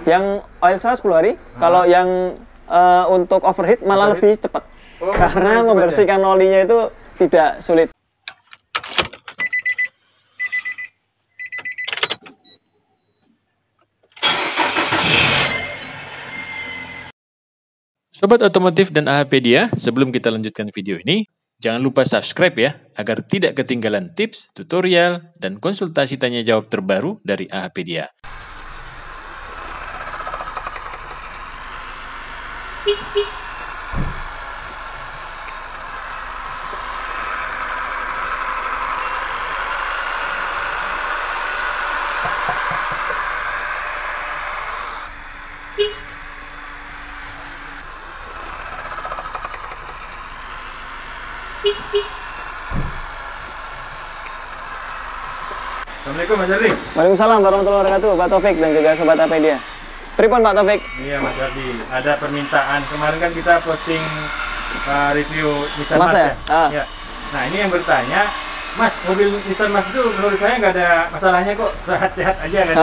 Yang oil serat 10 hari. Kalau yang untuk overheat malah lebih cepat. Karena membersihkan olinya itu tidak sulit. Sobat Otomotif dan AHpedia, sebelum kita lanjutkan video ini, jangan lupa subscribe ya, agar tidak ketinggalan tips, tutorial, dan konsultasi tanya jawab terbaru dari AHpedia. Assalamualaikum Mas Ardi. Waalaikumsalam warahmatullahi wabarakatuh, Pak Taufik dan juga Sobat AHpedia. Pripun Pak Taufik? Iya Mas Ardi, ada permintaan. Kemarin kan kita posting review Nissan Mas Mas ya? Ya. Nah ini yang bertanya, Mas, mobil Nissan Mas itu menurut saya nggak ada masalahnya kok, sehat-sehat aja kan?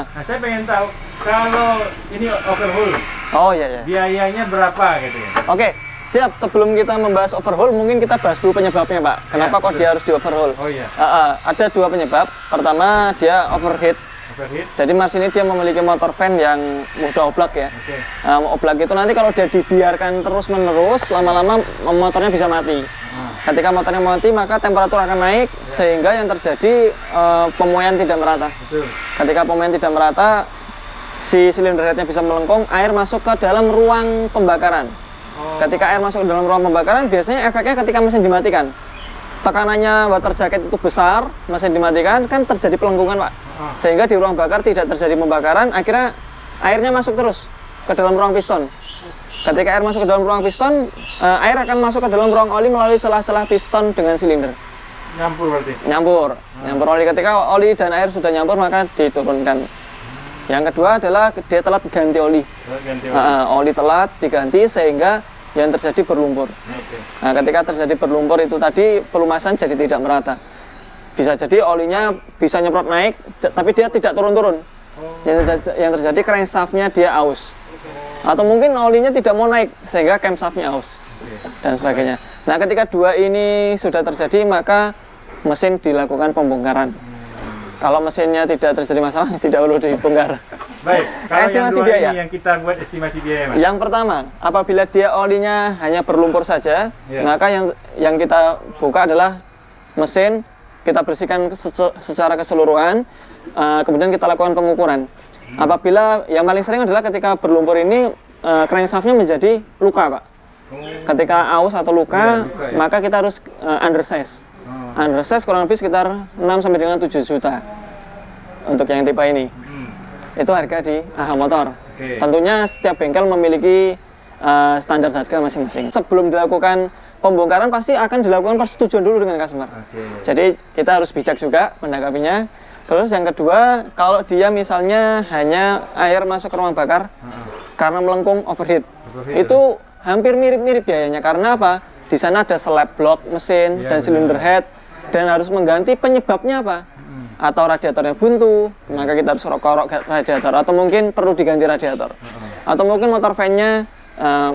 Nah saya pengen tahu, kalau ini overhaul, Oh iya. biayanya berapa gitu ya? Oke, siap. Sebelum kita membahas overhaul, mungkin kita bahas dulu penyebabnya, Pak. Kenapa kok dia harus di overhaul? Oh iya. Ada dua penyebab. Pertama, dia overheat. Overheat. Jadi Mas ini dia memiliki motor fan yang mudah oblak ya. Oke. Oblak itu nanti kalau dia dibiarkan terus-menerus, lama-lama motornya bisa mati. Ketika motornya mati, maka temperatur akan naik, sehingga yang terjadi pemuaian tidak merata. Betul. Ketika pemuaian tidak merata, si silinder headnya bisa melengkung, air masuk ke dalam ruang pembakaran. Ketika air masuk ke dalam ruang pembakaran, biasanya efeknya ketika mesin dimatikan. Tekanannya water jacket itu besar, mesin dimatikan, kan terjadi pelengkungan, Pak. Sehingga di ruang bakar tidak terjadi pembakaran, akhirnya airnya masuk terus ke dalam ruang piston. Ketika air masuk ke dalam ruang piston, air akan masuk ke dalam ruang oli melalui celah-celah piston dengan silinder. Nyampur berarti? Nyampur oli. Ketika oli dan air sudah nyampur, maka diturunkan. Yang kedua adalah dia telat ganti oli. Oli telat diganti sehingga yang terjadi berlumpur. Nah, ketika terjadi berlumpur itu tadi pelumasan jadi tidak merata. Bisa jadi olinya bisa nyemprot naik, tapi dia tidak turun-turun. Yang terjadi crankshaftnya dia aus. Atau mungkin olinya tidak mau naik sehingga camshaftnya aus dan sebagainya. Nah, ketika dua ini sudah terjadi, maka mesin dilakukan pembongkaran. Kalau mesinnya tidak terjadi masalah, tidak perlu dibongkar. Baik, kalau estimasi yang dua biaya. ini yang kita buat estimasi biaya, Mas. Yang pertama, apabila dia olinya hanya berlumpur saja, maka yang kita buka adalah mesin, kita bersihkan secara keseluruhan, kemudian kita lakukan pengukuran. Apabila yang paling sering adalah ketika berlumpur ini, crankshaftnya menjadi luka, Pak. Ketika aus atau luka, maka kita harus undersize. Undersize kurang lebih sekitar 6 sampai dengan 7 juta untuk yang tipe ini. Itu harga di AHA Motor. Tentunya setiap bengkel memiliki standar harga masing-masing. Sebelum dilakukan pembongkaran pasti akan dilakukan persetujuan dulu dengan customer. Jadi kita harus bijak juga menanggapinya. Terus yang kedua, kalau dia misalnya hanya air masuk ke ruang bakar karena melengkung overheat, itu hampir mirip-mirip biayanya. Karena apa? Di sana ada slab blok mesin dan silinder head, dan harus mengganti penyebabnya apa? Atau radiatornya buntu, maka kita harus korok radiator, atau mungkin perlu diganti radiator, atau mungkin motor fan-nya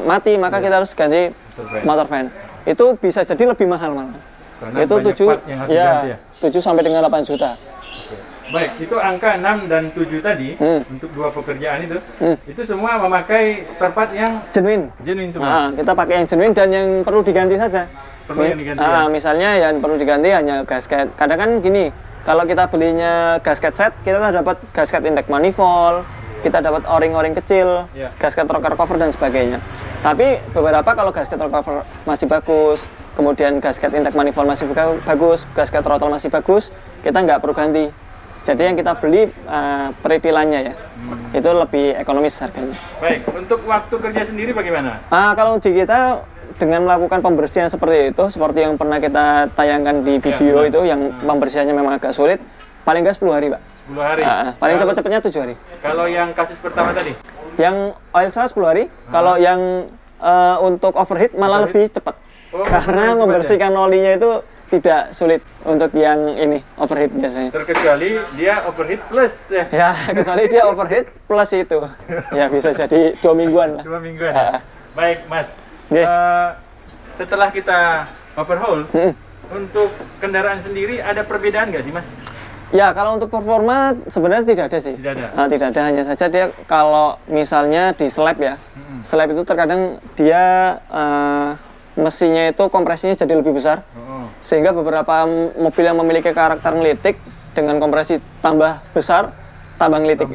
mati, maka kita harus ganti motor fan. Itu bisa jadi lebih mahal malah. Itu 7 sampai dengan 8 juta. Baik, itu angka 6 dan 7 tadi untuk dua pekerjaan itu semua memakai spare part yang genuine semua. Kita pakai yang genuine dan yang perlu diganti saja. Perlu yang diganti. Misalnya yang perlu diganti hanya gasket. Kadang kan gini, kalau kita belinya gasket set, kita dapat gasket intake manifold, kita dapat o-ring kecil, gasket rocker cover dan sebagainya. Tapi beberapa kalau gasket rocker cover masih bagus, kemudian gasket intake manifold masih bagus, gasket throttle masih bagus, kita nggak perlu ganti. Jadi yang kita beli peripilannya ya, itu lebih ekonomis harganya. Baik, untuk waktu kerja sendiri bagaimana? Kalau di kita dengan melakukan pembersihan seperti itu, seperti yang pernah kita tayangkan di video itu, yang pembersihannya memang agak sulit, paling nggak 10 hari, Pak. 10 hari? Paling cepat-cepatnya 7 hari. Kalau yang kasus pertama tadi? Yang oil serat 10 hari, kalau yang untuk overheat malah lebih cepat. Karena membersihkan olinya itu tidak sulit untuk yang ini overheat biasanya. Terkecuali dia overheat plus ya. Ya, kecuali dia overheat plus itu. Ya bisa jadi 2 mingguan lah. 2 mingguan. Ya? Baik, Mas. Setelah kita overhaul, untuk kendaraan sendiri ada perbedaan nggak sih, Mas? Ya, kalau untuk performa sebenarnya tidak ada sih. Tidak ada. Tidak ada, hanya saja dia kalau misalnya di slab ya. Slab itu terkadang dia mesinnya itu kompresinya jadi lebih besar. Sehingga beberapa mobil yang memiliki karakter ngelitik dengan kompresi tambah besar, tambah ngelitik.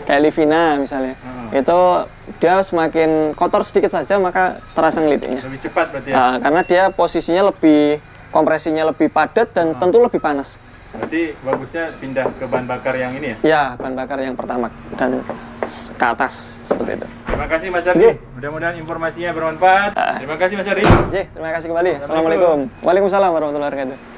Kayak Livina misalnya. Itu dia semakin kotor sedikit saja maka terasa ngelitiknya. Lebih cepat berarti ya? Karena dia posisinya lebih, kompresinya lebih padat dan tentu lebih panas. Berarti bagusnya pindah ke bahan bakar yang ini ya? Ya, bahan bakar yang pertama dan ke atas seperti itu. Terima kasih Mas Ardi. Mudah-mudahan informasinya bermanfaat. Terima kasih Mas Ardi. Terima kasih kembali. Assalamualaikum. Waalaikumsalam warahmatullahi wabarakatuh.